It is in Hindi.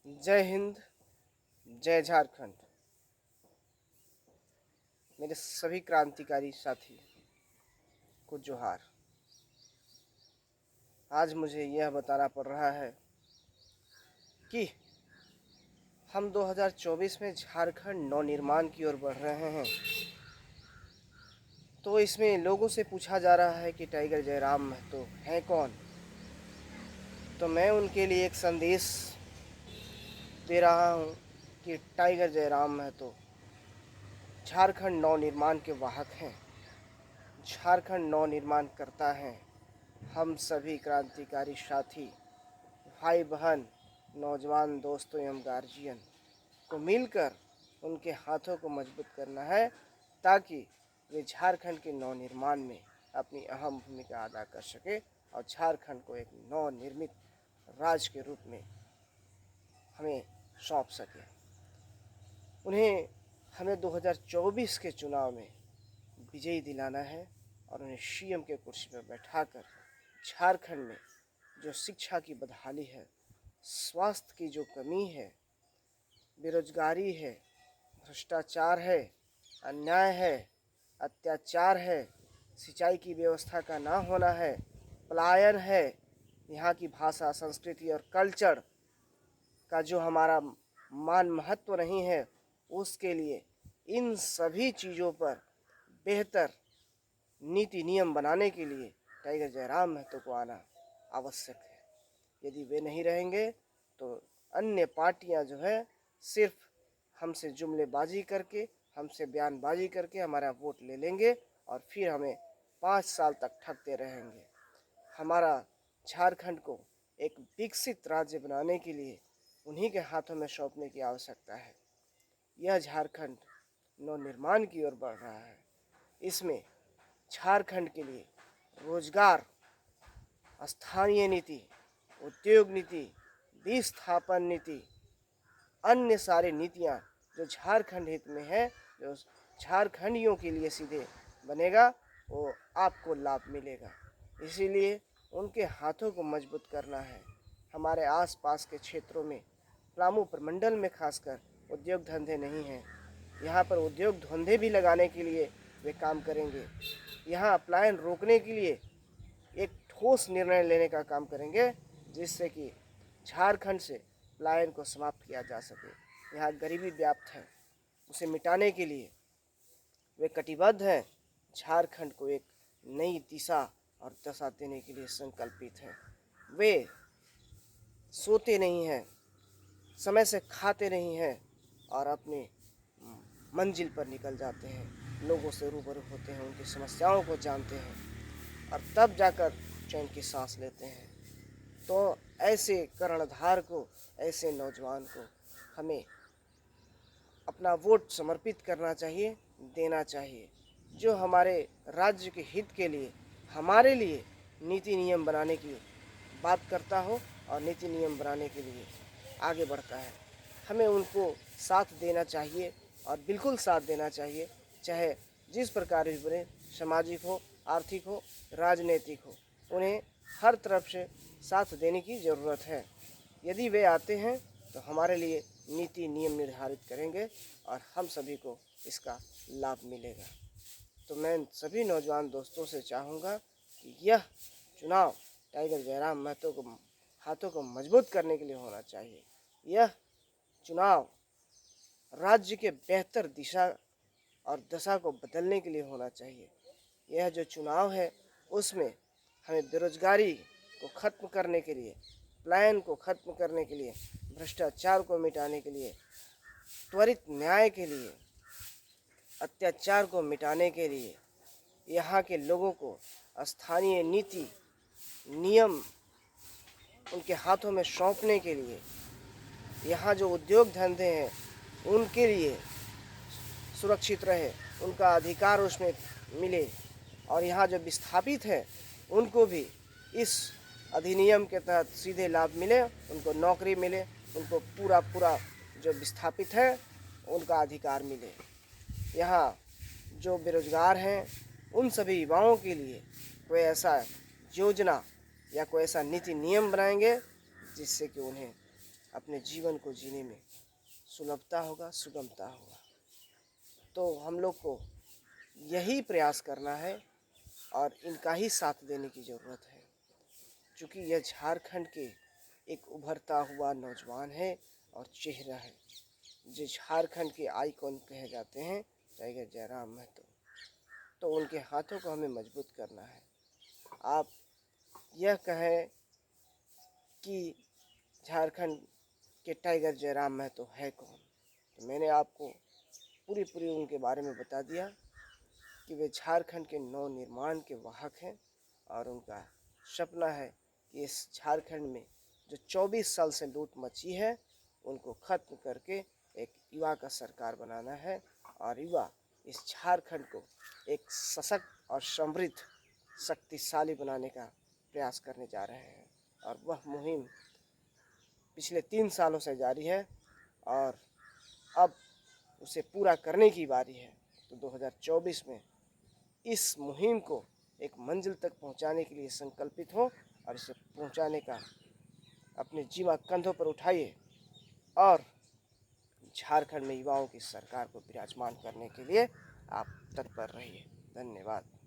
जय हिंद, जय झारखंड। मेरे सभी क्रांतिकारी साथी को जोहार। आज मुझे यह बताना पड़ रहा है कि हम 2024 में झारखंड नवनिर्माण की ओर बढ़ रहे हैं। तो इसमें लोगों से पूछा जा रहा है कि टाइगर जयराम महतो हैं कौन। तो मैं उनके लिए एक संदेश दे रहा हूँ कि टाइगर जयराम महतो झारखंड नवनिर्माण के वाहक हैं। झारखंड नवनिर्माण करता है। हम सभी क्रांतिकारी साथी, भाई बहन, नौजवान दोस्तों एवं गार्जियन को मिलकर उनके हाथों को मजबूत करना है ताकि वे झारखंड के नवनिर्माण में अपनी अहम भूमिका अदा कर सके और झारखंड को एक नवनिर्मित राज्य के रूप में हमें सौंप सके। हमें 2024 के चुनाव में विजयी दिलाना है और उन्हें सीएम के कुर्सी पर बैठाकर झारखंड में जो शिक्षा की बदहाली है, स्वास्थ्य की जो कमी है, बेरोजगारी है, भ्रष्टाचार है, अन्याय है, अत्याचार है, सिंचाई की व्यवस्था का ना होना है, पलायन है, यहाँ की भाषा, संस्कृति और कल्चर का जो हमारा मान महत्व नहीं है, उसके लिए इन सभी चीज़ों पर बेहतर नीति नियम बनाने के लिए टाइगर जयराम महतो को आना आवश्यक है। यदि वे नहीं रहेंगे तो अन्य पार्टियां जो है सिर्फ हमसे जुमलेबाजी करके, हमसे बयानबाजी करके हमारा वोट ले लेंगे और फिर हमें 5 साल तक ठगते रहेंगे। हमारा झारखंड को एक विकसित राज्य बनाने के लिए उन्हीं के हाथों में सौंपने की आवश्यकता है। यह झारखंड नवनिर्माण की ओर बढ़ रहा है। इसमें झारखंड के लिए रोजगार, स्थानीय नीति, उद्योग नीति, विस्थापन नीति, अन्य सारी नीतियाँ जो झारखंड हित में है, जो झारखंडियों के लिए सीधे बनेगा, वो आपको लाभ मिलेगा। इसीलिए उनके हाथों को मजबूत करना है। हमारे आसपास के क्षेत्रों में, पलामू प्रमंडल में खासकर उद्योग धंधे नहीं हैं। यहाँ पर उद्योग धंधे भी लगाने के लिए वे काम करेंगे। यहाँ पलायन रोकने के लिए एक ठोस निर्णय लेने का काम करेंगे जिससे कि झारखंड से पलायन को समाप्त किया जा सके। यहाँ गरीबी व्याप्त है, उसे मिटाने के लिए वे कटिबद्ध हैं। झारखंड को एक नई दिशा और दशा देने के लिए संकल्पित हैं। वे सोते नहीं हैं, समय से खाते नहीं हैं और अपने मंजिल पर निकल जाते हैं, लोगों से रूबरू होते हैं, उनकी समस्याओं को जानते हैं और तब जाकर चैन की सांस लेते हैं। तो ऐसे कर्णधार को, ऐसे नौजवान को हमें अपना वोट समर्पित करना चाहिए, देना चाहिए, जो हमारे राज्य के हित के लिए, हमारे लिए नीति नियम बनाने की बात करता हो और नीति नियम बनाने के लिए आगे बढ़ता है। हमें उनको साथ देना चाहिए और बिल्कुल साथ देना चाहिए, चाहे जिस प्रकार भी बने, सामाजिक हो, आर्थिक हो, राजनीतिक हो, उन्हें हर तरफ से साथ देने की ज़रूरत है। यदि वे आते हैं तो हमारे लिए नीति नियम निर्धारित करेंगे और हम सभी को इसका लाभ मिलेगा। तो मैं सभी नौजवान दोस्तों से चाहूँगा कि यह चुनाव टाइगर जयराम महतो को हाथों को मजबूत करने के लिए होना चाहिए। यह चुनाव राज्य के बेहतर दिशा और दशा को बदलने के लिए होना चाहिए। यह जो चुनाव है उसमें हमें बेरोजगारी को ख़त्म करने के लिए, पलायन को ख़त्म करने के लिए, भ्रष्टाचार को मिटाने के लिए, त्वरित न्याय के लिए, अत्याचार को मिटाने के लिए, यहाँ के लोगों को स्थानीय नीति नियम उनके हाथों में सौंपने के लिए, यहाँ जो उद्योग धंधे हैं उनके लिए सुरक्षित रहे, उनका अधिकार उसमें मिले और यहाँ जो विस्थापित हैं उनको भी इस अधिनियम के तहत सीधे लाभ मिले, उनको नौकरी मिले, उनको पूरा जो विस्थापित है उनका अधिकार मिले। यहाँ जो बेरोजगार हैं उन सभी युवाओं के लिए कोई ऐसा योजना या कोई ऐसा नीति नियम बनाएंगे जिससे कि उन्हें अपने जीवन को जीने में सुलभता होगा, सुगमता होगा। तो हम लोग को यही प्रयास करना है और इनका ही साथ देने की ज़रूरत है, क्योंकि यह झारखंड के एक उभरता हुआ नौजवान है और चेहरा है, जो झारखंड के आइकॉन कहे जाते हैं टाइगर जयराम महतो। तो उनके हाथों को हमें मजबूत करना है। आप यह कहें कि झारखंड के टाइगर जयराम महतो है कौन, तो मैंने आपको पूरी उनके बारे में बता दिया कि वे झारखंड के नव निर्माण के वाहक हैं और उनका सपना है कि इस झारखंड में जो 24 साल से लूट मची है उनको ख़त्म करके एक युवा का सरकार बनाना है और युवा इस झारखंड को एक सशक्त और समृद्ध शक्तिशाली बनाने का प्रयास करने जा रहे हैं। और वह मुहिम पिछले 3 सालों से जारी है और अब उसे पूरा करने की बारी है। तो 2024 में इस मुहिम को एक मंजिल तक पहुंचाने के लिए संकल्पित हो और इसे पहुंचाने का अपने जिम्मा कंधों पर उठाइए और झारखंड में युवाओं की सरकार को विराजमान करने के लिए आप तत्पर रहिए। धन्यवाद।